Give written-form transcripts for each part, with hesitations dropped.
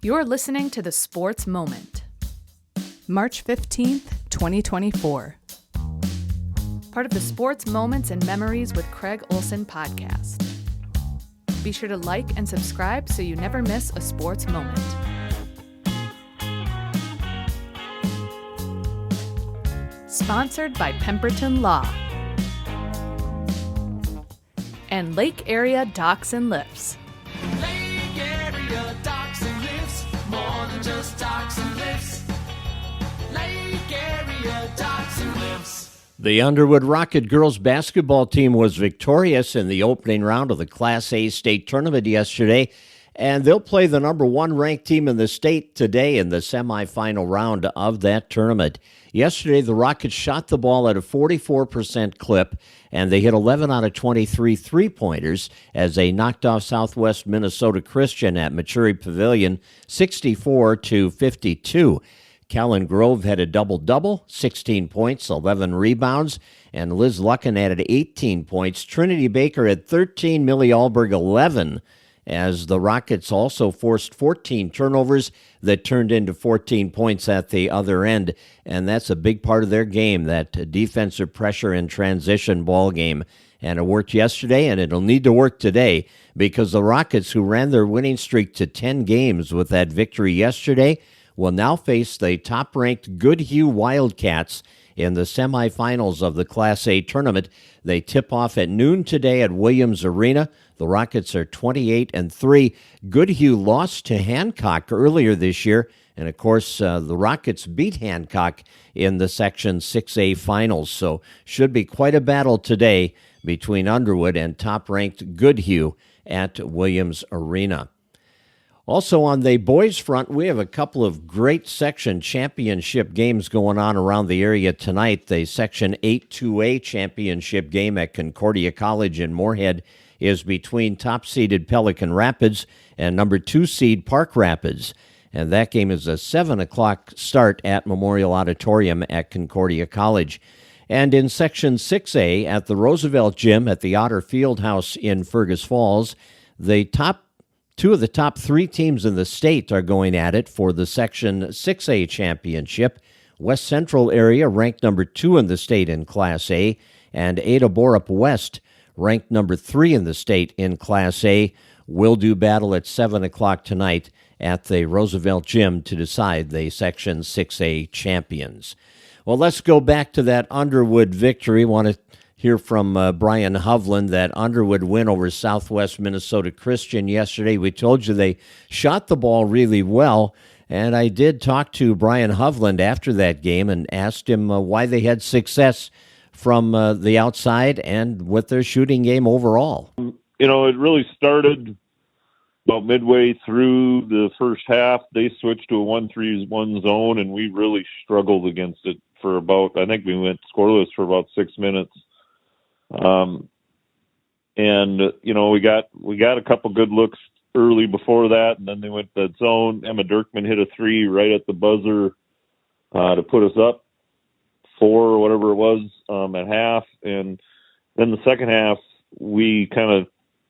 You're listening to The Sports Moment. March 15th, 2024. Part of the Sports Moments and Memories with Craig Olson podcast. Be sure to like and subscribe so you never miss a sports moment. Sponsored by Pemberton Law and Lake Area Docks and Lifts. Lake Area Docks and Lifts, more than just docks and lifts. Lake Area Docks and Lifts. The Underwood Rocket girls basketball team was victorious in the opening round of the Class A state tournament yesterday, and they'll play the number one ranked team in the state today in the semifinal round of that tournament. Yesterday, the Rockets shot the ball at a 44% clip, and they hit 11 out of 23 three-pointers as they knocked off Southwest Minnesota Christian at Maturi Pavilion 64-52. Callan Grove had a double-double, 16 points, 11 rebounds, and Liz Luckin added 18 points. Trinity Baker had 13, Millie Alberg 11, as the Rockets also forced 14 turnovers that turned into 14 points at the other end. And that's a big part of their game, that defensive pressure and transition ball game. And it worked yesterday, and it'll need to work today, because the Rockets, who ran their winning streak to 10 games with that victory yesterday, will now face the top-ranked Goodhue Wildcats in the semifinals of the Class A tournament. They tip off at noon today at Williams Arena. The Rockets are 28-3. Goodhue lost to Hancock earlier this year, and of course the Rockets beat Hancock in the Section 6A finals. So should be quite a battle today between Underwood and top-ranked Goodhue at Williams Arena. Also on the boys' front, we have a couple of great section championship games going on around the area tonight. The Section 8-2A championship game at Concordia College in Moorhead is between top-seeded Pelican Rapids and number 2 seed Park Rapids. And that game is a 7 o'clock start at Memorial Auditorium at Concordia College. And in Section 6A at the Roosevelt Gym at the Otter Fieldhouse in Fergus Falls, two of the top 3 teams in the state are going at it for the Section 6A championship. West Central area ranked number 2 in the state in Class A, and Ada Borup West ranked number 3 in the state in Class A. Will do battle at 7 o'clock tonight at the Roosevelt Gym to decide the Section 6A champions. Well, let's go back to that Underwood victory. Want to hear from Brian Hovland, that Underwood win over Southwest Minnesota Christian yesterday. We told you they shot the ball really well, and I did talk to Brian Hovland after that game and asked him why they had success from the outside and with their shooting game overall. You know, it really started about midway through the first half. They switched to a 1-3-1 zone, and we really struggled against it for about, I think we went scoreless for about 6 minutes. And you know, we got a couple good looks early before that, and then they went to that zone. Emma Dirkman hit a 3 right at the buzzer to put us up 4 or whatever it was at half. And then the second half, we kind of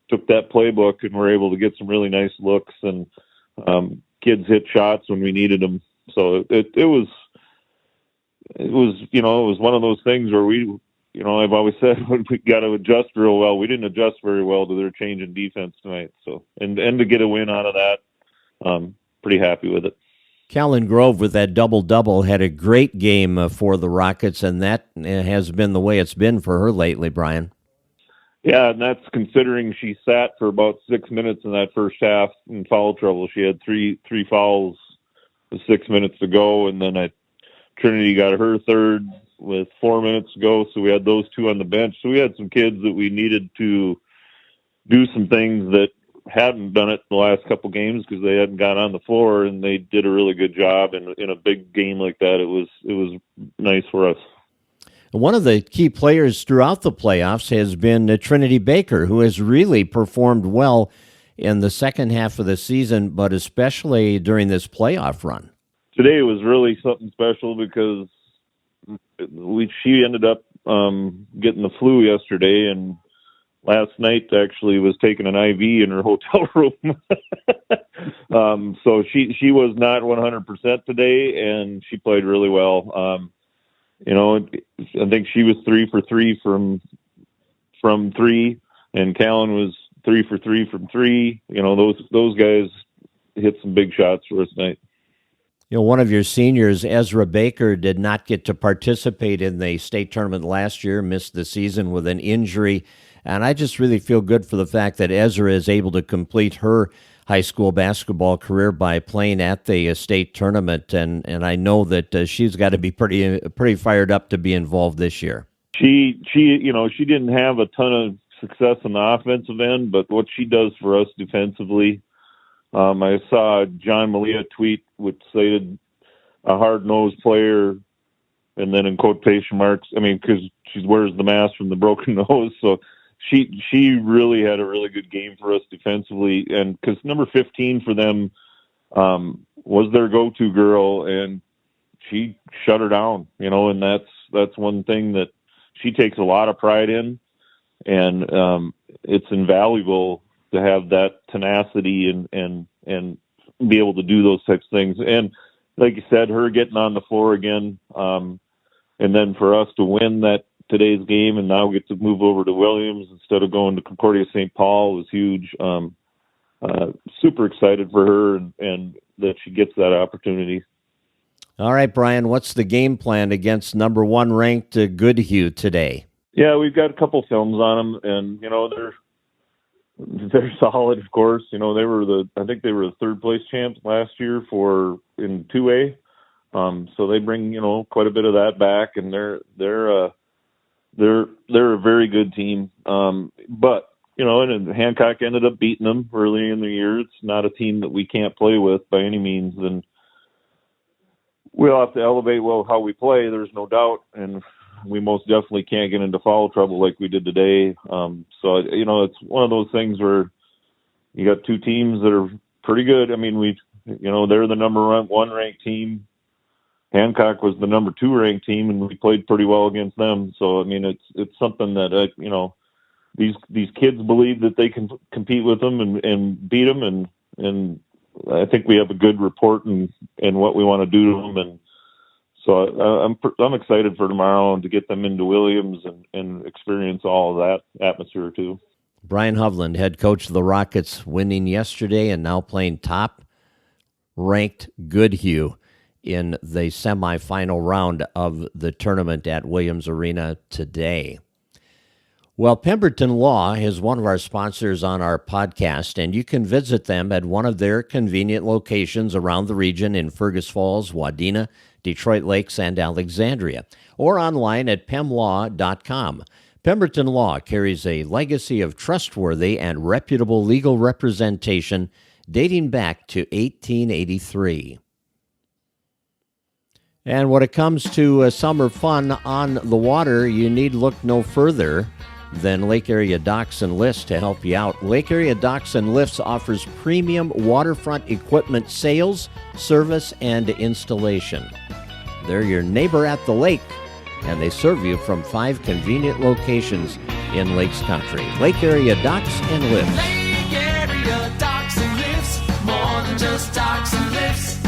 took that playbook and were able to get some really nice looks, and kids hit shots when we needed them. So it was you know, it was one of those things where we, you know, I've always said we got to adjust real well. We didn't adjust very well to their change in defense tonight. So, and to get a win out of that, pretty happy with it. Callan Grove with that double-double had a great game for the Rockets, and that has been the way it's been for her lately, Brian. Yeah, and that's considering she sat for about 6 minutes in that first half in foul trouble. She had three fouls with 6 minutes to go, and then Trinity got her third with 4 minutes to go, so we had those 2 on the bench. So we had some kids that we needed to do some things that hadn't done it the last couple games because they hadn't got on the floor, and they did a really good job. And in a big game like that, it was nice for us. One of the key players throughout the playoffs has been Trinity Baker, who has really performed well in the second half of the season, but especially during this playoff run. Today was really something special because she ended up getting the flu yesterday, and last night actually was taking an IV in her hotel room. So she was not 100% today, and she played really well. I think she was 3 for 3 from 3, and Callan was 3 for 3 from 3. Those guys hit some big shots for us tonight. One of your seniors, Ezra Baker, did not get to participate in the state tournament last year, missed the season with an injury. And I just really feel good for the fact that Ezra is able to complete her high school basketball career by playing at the state tournament. And I know that she's got to be pretty fired up to be involved this year. She didn't have a ton of success on the offensive end, but what she does for us defensively, I saw John Malia tweet which stated a hard-nosed player, and then in quotation marks, because she wears the mask from the broken nose. So she really had a really good game for us defensively, and because number 15 for them was their go-to girl, and she shut her down. And that's one thing that she takes a lot of pride in, and it's invaluable to have that tenacity and be able to do those types of things. And like you said, her getting on the floor again, and then for us to win today's game and now get to move over to Williams instead of going to Concordia St. Paul was huge. Super excited for her and that she gets that opportunity. All right, Brian, what's the game plan against number 1 ranked Goodhue today? Yeah, we've got a couple films on them, and they're solid, of course. I think they were the 3rd place champs last year in 2A. So they bring, quite a bit of that back, and they're a very good team. But and Hancock ended up beating them early in the year. It's not a team that we can't play with by any means, and we'll have to elevate how we play. There's no doubt, and we most definitely can't get into foul trouble like we did today. So it's one of those things where you got 2 teams that are pretty good. They're the number 1 ranked team. Hancock was the number 2 ranked team, and we played pretty well against them. So it's something that these kids believe that they can compete with them and beat them, and I think we have a good report and what we want to do to them. And so I'm excited for tomorrow and to get them into Williams and experience all of that atmosphere too. Brian Hovland, head coach of the Rockets, winning yesterday and now playing top-ranked Goodhue in the semifinal round of the tournament at Williams Arena today. Well, Pemberton Law is one of our sponsors on our podcast, and you can visit them at one of their convenient locations around the region in Fergus Falls, Wadena, Detroit Lakes, and Alexandria, or online at pemlaw.com. Pemberton Law carries a legacy of trustworthy and reputable legal representation dating back to 1883. And when it comes to summer fun on the water, you need look no further than Lake Area Docks and Lifts to help you out. Lake Area Docks and Lifts offers premium waterfront equipment sales, service, and installation. They're your neighbor at the lake, and they serve you from 5 convenient locations in Lakes Country. Lake Area Docks and Lifts. Lake Area Docks and Lifts, more than just docks and lifts.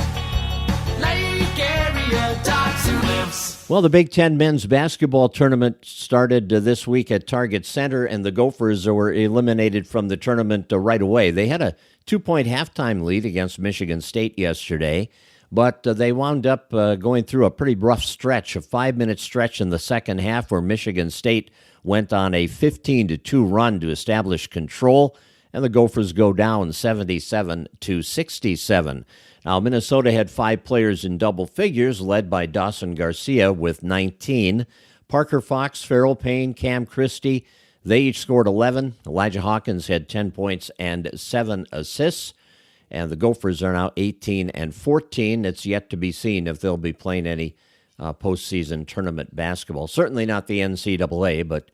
Lake Area Docks and Lifts. Well, the Big Ten men's basketball tournament started this week at Target Center, and the Gophers were eliminated from the tournament right away. They had a 2-point halftime lead against Michigan State yesterday, but they wound up going through a pretty rough stretch, a 5-minute stretch in the second half where Michigan State went on a 15-2 run to establish control, and the Gophers go down 77-67. Now, Minnesota had 5 players in double figures, led by Dawson Garcia with 19. Parker Fox, Farrell Payne, Cam Christie, they each scored 11. Elijah Hawkins had 10 points and 7 assists. And the Gophers are now 18-14. It's yet to be seen if they'll be playing any postseason tournament basketball. Certainly not the NCAA, but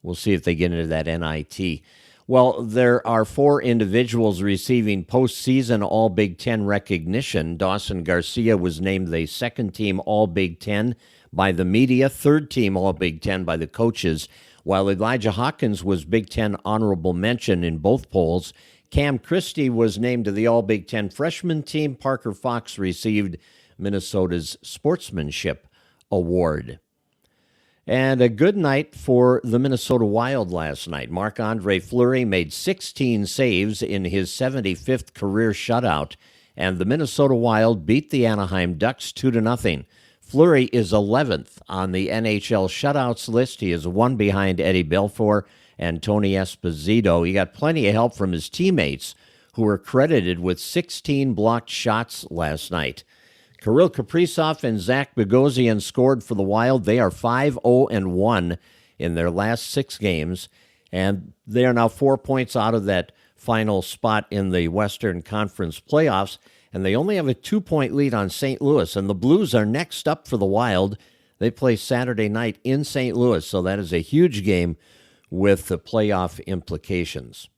we'll see if they get into that NIT. Well, there are 4 individuals receiving postseason All-Big Ten recognition. Dawson Garcia was named the second-team All-Big Ten by the media, third-team All-Big Ten by the coaches, while Elijah Hawkins was Big Ten honorable mention in both polls. Cam Christie was named to the All-Big Ten freshman team. Parker Fox received Minnesota's Sportsmanship Award. And a good night for the Minnesota Wild last night. Marc-Andre Fleury made 16 saves in his 75th career shutout, and the Minnesota Wild beat the Anaheim Ducks 2-0. Fleury is 11th on the NHL shutouts list. He is one behind Eddie Belfour and Tony Esposito. He got plenty of help from his teammates, who were credited with 16 blocked shots last night. Kirill Kaprizov and Zach Bogosian scored for the Wild. They are 5-0-1 in their last 6 games, and they are now 4 points out of that final spot in the Western Conference playoffs, and they only have a 2-point lead on St. Louis, and the Blues are next up for the Wild. They play Saturday night in St. Louis, so that is a huge game with the playoff implications.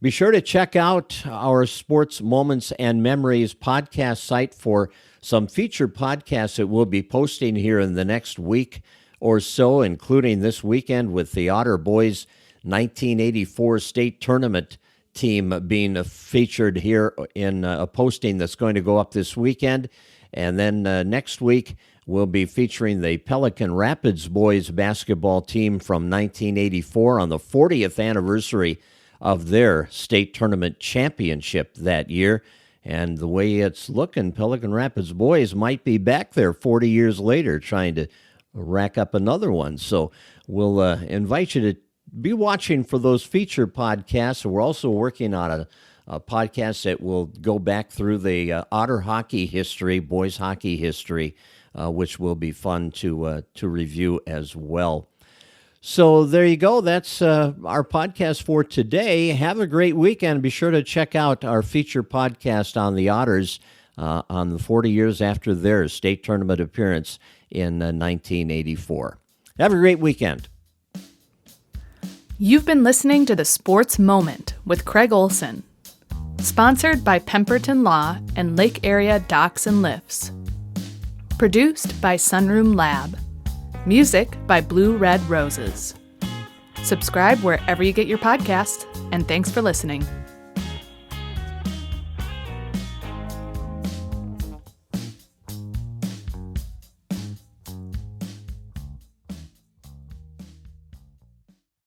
Be sure to check out our Sports Moments and Memories podcast site for some featured podcasts that we'll be posting here in the next week or so, including this weekend with the Otter Boys 1984 state tournament team being featured here in a posting that's going to go up this weekend. And then next week, we'll be featuring the Pelican Rapids boys basketball team from 1984 on the 40th anniversary of their state tournament championship that year. And the way it's looking, Pelican Rapids boys might be back there 40 years later trying to rack up another one. So we'll invite you to be watching for those feature podcasts. We're also working on a podcast that will go back through the Otter hockey history, boys hockey history, which will be fun to review as well. So there you go. That's our podcast for today. Have a great weekend. Be sure to check out our feature podcast on the Otters on the 40 years after their state tournament appearance in 1984. Have a great weekend. You've been listening to The Sports Moment with Craig Olson. Sponsored by Pemberton Law and Lake Area Docks and Lifts. Produced by Sunroom Lab. Music by Blue Red Roses. Subscribe wherever you get your podcasts, and thanks for listening.